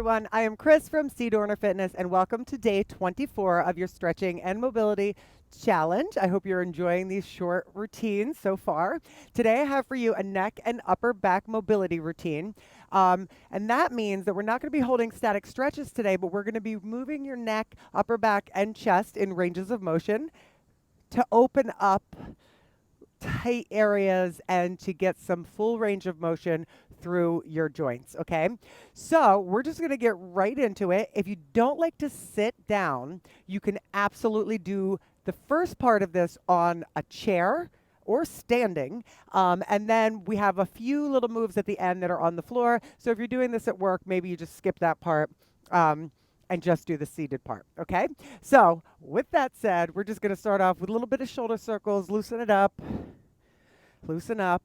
everyone. I am Chris from Dorner Fitness, and welcome to day 24 of your stretching and mobility challenge. I hope you're enjoying these short routines so far. Today, I have for you a neck and upper back mobility routine. And that means that we're not going to be holding static stretches today, but we're going to be moving your neck, upper back, and chest in ranges of motion to open up tight areas and to get some full range of motion through your joints, okay? So we're just gonna get right into it. If you don't like to sit down, you can absolutely do the first part of this on a chair or standing. And then we have a few little moves at the end that are on the floor. So if you're doing this at work, maybe you just skip that part. And just do the seated part, okay? So with that said, we're just gonna start off with a little bit of shoulder circles, loosen it up, loosen up,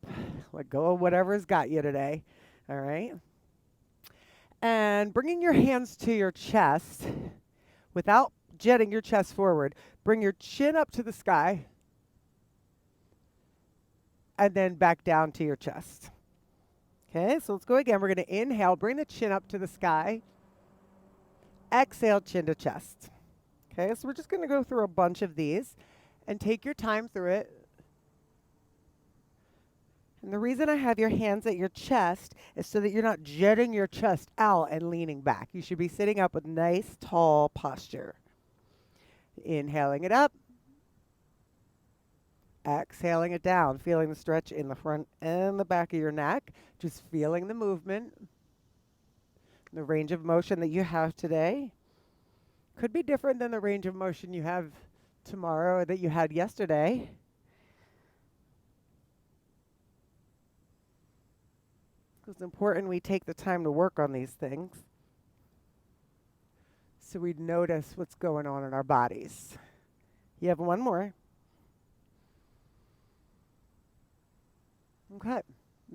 let go of whatever's got you today, all right? And bringing your hands to your chest without jetting your chest forward, bring your chin up to the sky and then back down to your chest. Okay, so let's go again. We're gonna inhale, bring the chin up to the sky. Exhale, chin to chest. Okay, so we're just going to go through a bunch of these and take your time through it. And the reason I have your hands at your chest is so that you're not jetting your chest out and leaning back. You should be sitting up with nice, tall posture. Inhaling it up. Exhaling it down, feeling the stretch in the front and the back of your neck. Just feeling the movement. The range of motion that you have today could be different than the range of motion you have tomorrow or that you had yesterday. It's important we take the time to work on these things so we notice what's going on in our bodies. You have one more. Okay.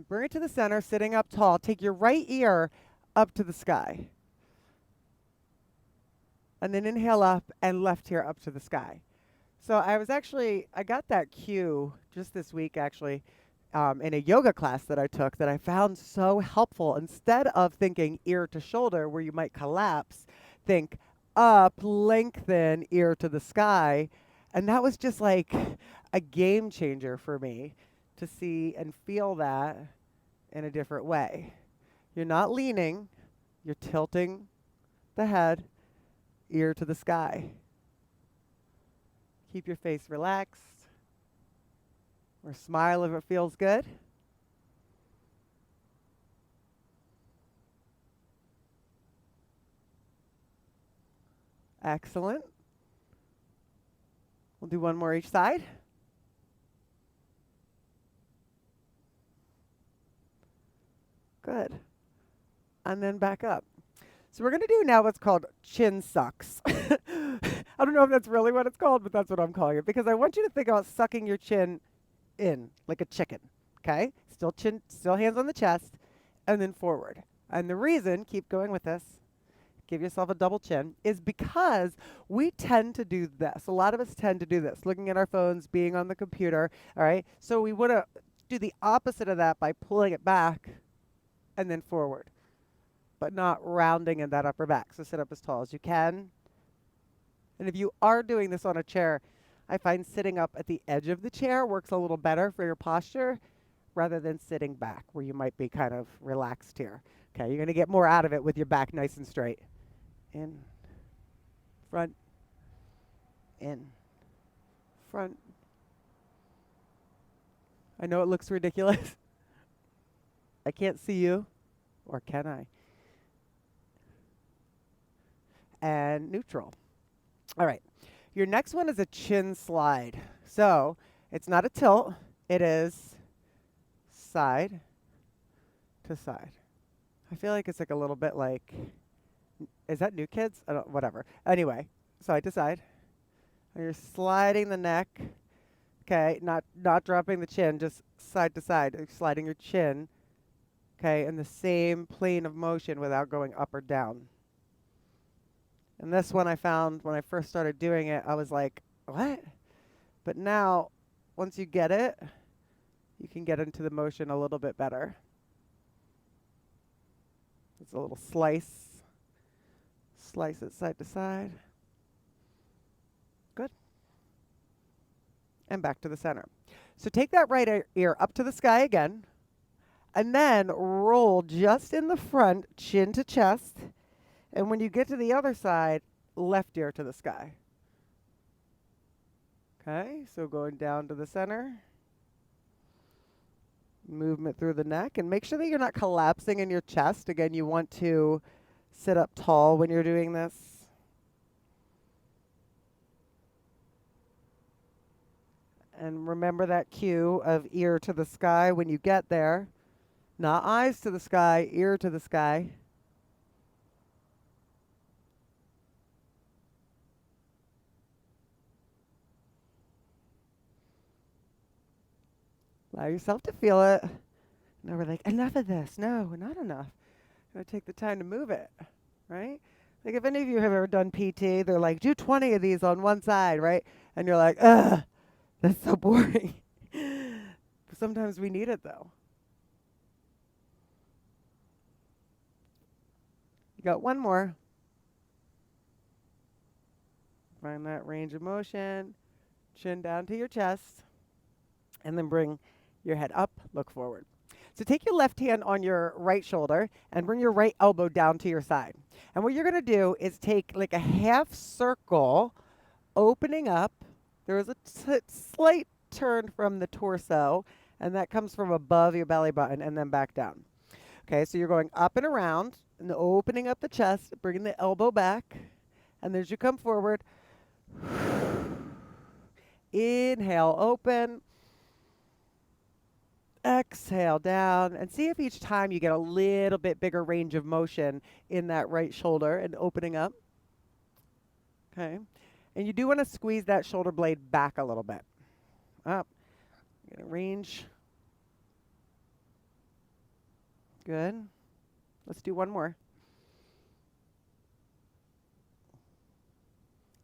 Bring it to the center, sitting up tall. Take your right ear up to the sky. And then inhale up and left ear up to the sky. So I got that cue just this week actually in a yoga class that I took that I found so helpful. Instead of thinking ear to shoulder where you might collapse, think up, lengthen, ear to the sky. And that was just like a game changer for me to see and feel that in a different way. You're not leaning, you're tilting the head, ear to the sky. Keep your face relaxed, or smile if it feels good. Excellent. We'll do one more each side. Good. And then back up. So we're going to do now what's called chin sucks. I don't know if that's really what it's called, but that's what I'm calling it because I want you to think about sucking your chin in like a chicken, okay? Still hands on the chest and then forward. And the reason, keep going with this, give yourself a double chin, is because we tend to do this. A lot of us tend to do this, looking at our phones, being on the computer, all right? So we want to do the opposite of that by pulling it back and then forward, but not rounding in that upper back. So sit up as tall as you can. And if you are doing this on a chair, I find sitting up at the edge of the chair works a little better for your posture rather than sitting back where you might be kind of relaxed here. Okay, you're going to get more out of it with your back nice and straight. In, front, in, front. I know it looks ridiculous. I can't see you, or can I? And neutral. All right. Your next one is a chin slide. So it's not a tilt. It is side to side. I feel like it's like a little bit like, is that New Kids? I don't, whatever. Anyway, side to side. And you're sliding the neck. Okay, not dropping the chin, just side to side. You're sliding your chin, okay, in the same plane of motion without going up or down. And this one I found when I first started doing it, I was like, what? But now, once you get it, you can get into the motion a little bit better. It's a little slice Slice it side to side. Good. And back to the center. So take that right ear up to the sky again, and then roll just in the front, chin to chest. And when you get to the other side, left ear to the sky. Okay, so going down to the center. Movement through the neck, and make sure that you're not collapsing in your chest. Again, you want to sit up tall when you're doing this. And remember that cue of ear to the sky when you get there. Not eyes to the sky, ear to the sky. Allow yourself to feel it. Now we're like, enough of this. No, not enough. Gotta take the time to move it, right? Like if any of you have ever done PT, they're like, do 20 of these on one side, right? And you're like, ugh, that's so boring. Sometimes we need it though. You got one more. Find that range of motion. Chin down to your chest. And then bring your head up, look forward. So take your left hand on your right shoulder and bring your right elbow down to your side. And what you're going to do is take like a half circle, opening up. There is a slight turn from the torso, and that comes from above your belly button and then back down. Okay, so you're going up and around and opening up the chest, bringing the elbow back. And as you come forward, inhale, open. Exhale down, and see if each time you get a little bit bigger range of motion in that right shoulder and opening up. Okay. And you do want to squeeze that shoulder blade back a little bit. Up. Get a range. Good. Let's do one more.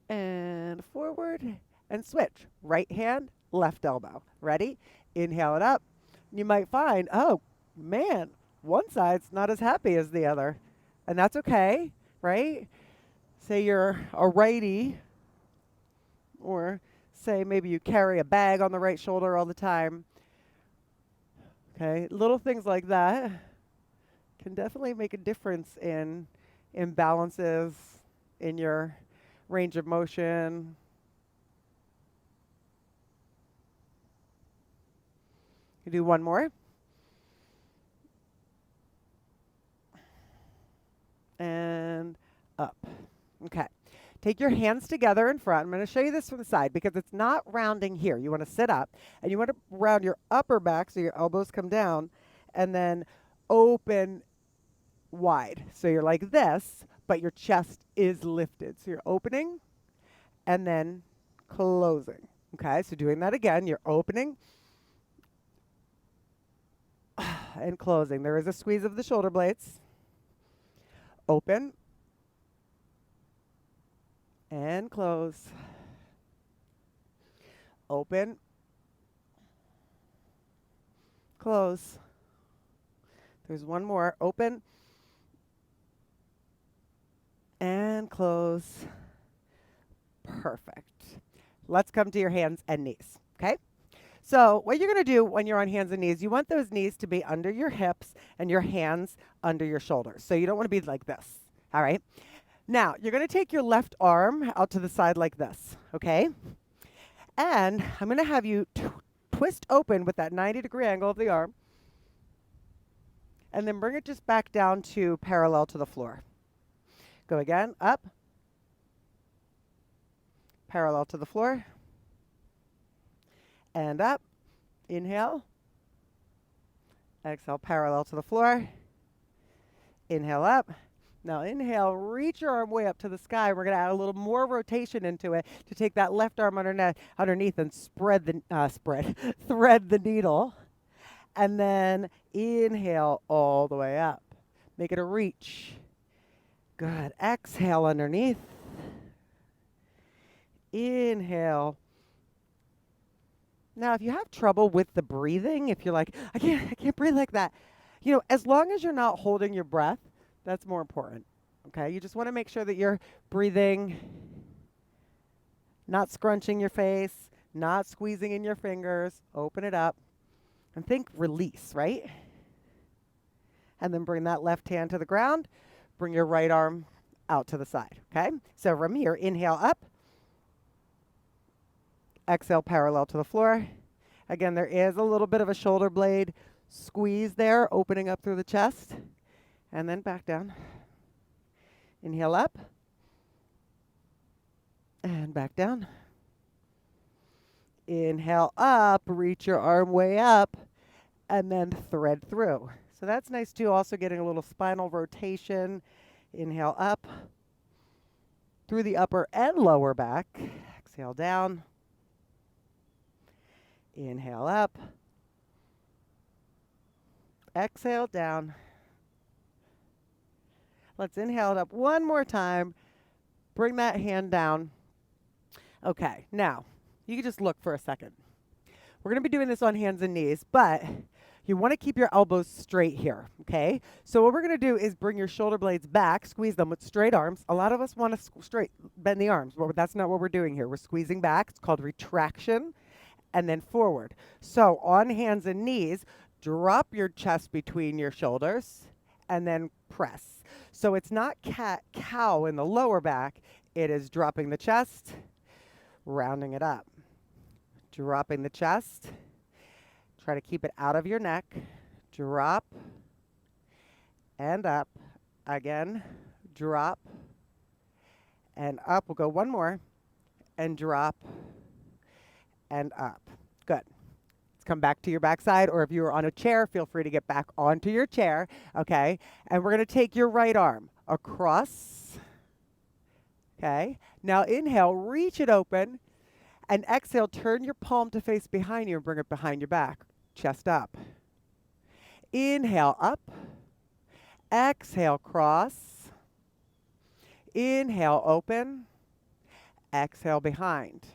And forward and switch. Right hand, left elbow. Ready? Inhale it up. You might find, oh, man, one side's not as happy as the other. And that's okay, right? Say you're a righty, or say maybe you carry a bag on the right shoulder all the time. Okay, little things like that can definitely make a difference in imbalances in your range of motion. Do one more. And up. Okay. Take your hands together in front. I'm going to show you this from the side because it's not rounding here. You want to sit up and you want to round your upper back so your elbows come down and then open wide. So you're like this, but your chest is lifted. So you're opening and then closing. Okay, so doing that again, you're opening and closing. There is a squeeze of the shoulder blades. Open and close. Open, close. There's one more. Open and close. Perfect. Let's come to your hands and knees, okay? So what you're going to do when you're on hands and knees, you want those knees to be under your hips and your hands under your shoulders. So you don't want to be like this, all right? Now, you're going to take your left arm out to the side like this, okay? And I'm going to have you twist open with that 90-degree angle of the arm. And then bring it just back down to parallel to the floor. Go again, up. Parallel to the floor. And up. Inhale. Exhale, parallel to the floor. Inhale up. Now inhale, reach your arm way up to the sky. We're going to add a little more rotation into it to take that left arm underneath and thread the needle. And then inhale all the way up. Make it a reach. Good. Exhale underneath. Inhale. Now, if you have trouble with the breathing, if you're like, I can't breathe like that, as long as you're not holding your breath, that's more important, Okay, you just want to make sure that you're breathing, not scrunching your face, not squeezing in your fingers. Open it up and think release, right? And then bring that left hand to the ground. Bring your right arm out to the side, okay? So from here, inhale up. Exhale parallel to the floor. Again, there is a little bit of a shoulder blade squeeze there, opening up through the chest. And then back down. Inhale up. And back down. Inhale up, reach your arm way up, and then thread through. So that's nice too, also getting a little spinal rotation. Inhale up through the upper and lower back. Exhale down. Inhale up. Exhale down. Let's inhale it up one more time. Bring that hand down. Okay, now you can just look for a second. We're going to be doing this on hands and knees, but you want to keep your elbows straight here, okay? So what we're going to do is bring your shoulder blades back, squeeze them with straight arms. A lot of us want to straight bend the arms, but that's not what we're doing here. We're squeezing back. It's called retraction, and then forward. So on hands and knees, drop your chest between your shoulders, and then press. So it's not cat-cow in the lower back. It is dropping the chest, rounding it up. Dropping the chest. Try to keep it out of your neck. Drop and up. Again, drop and up. We'll go one more. And drop and up. Good. Let's come back to your backside, or if you were on a chair, feel free to get back onto your chair. Okay. And we're going to take your right arm across. Okay. Now inhale, reach it open. And exhale, turn your palm to face behind you and bring it behind your back. Chest up. Inhale, up. Exhale, cross. Inhale, open. Exhale, behind.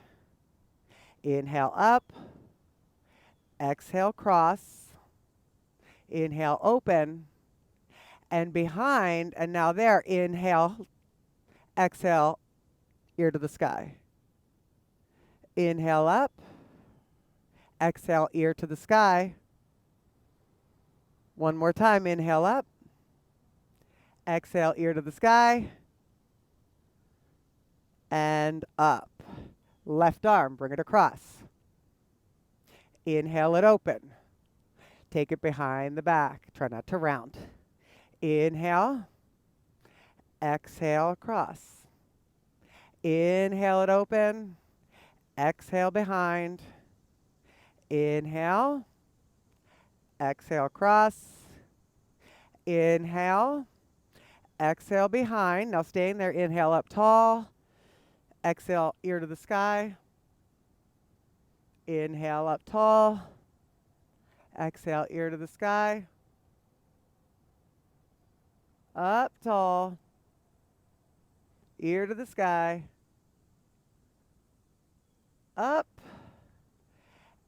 Inhale, up. Exhale, cross. Inhale, open. And behind, and now there, inhale. Exhale, ear to the sky. Inhale up. Exhale, ear to the sky. One more time. Inhale up. Exhale, ear to the sky. And up. Left arm, bring it across. Inhale it open. Take it behind the back. Try not to round. Inhale. Exhale across. Inhale it open. Exhale behind. Inhale. Exhale cross. Inhale. Exhale behind. Now staying there. Inhale up tall. Exhale ear to the sky. Inhale up tall. Exhale ear to the sky. Up tall. Ear to the sky. Up.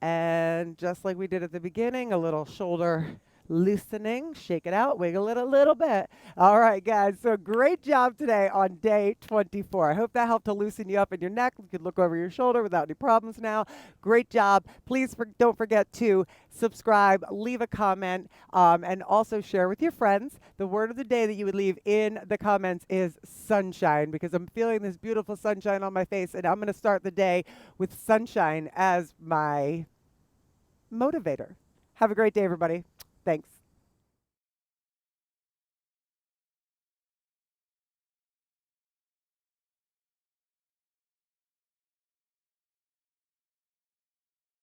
And just like we did at the beginning, a little shoulder loosening. Shake it out, wiggle it a little bit. All right, guys, so great job today on day 24. I hope that helped to loosen you up in your neck. You could look over your shoulder without any problems now. Great job. Please don't forget to subscribe, leave a comment, and also share with your friends. The word of the day that you would leave in the comments is sunshine, because I'm feeling this beautiful sunshine on my face, and I'm going to start the day with sunshine as my motivator. Have a great day, everybody. Thanks.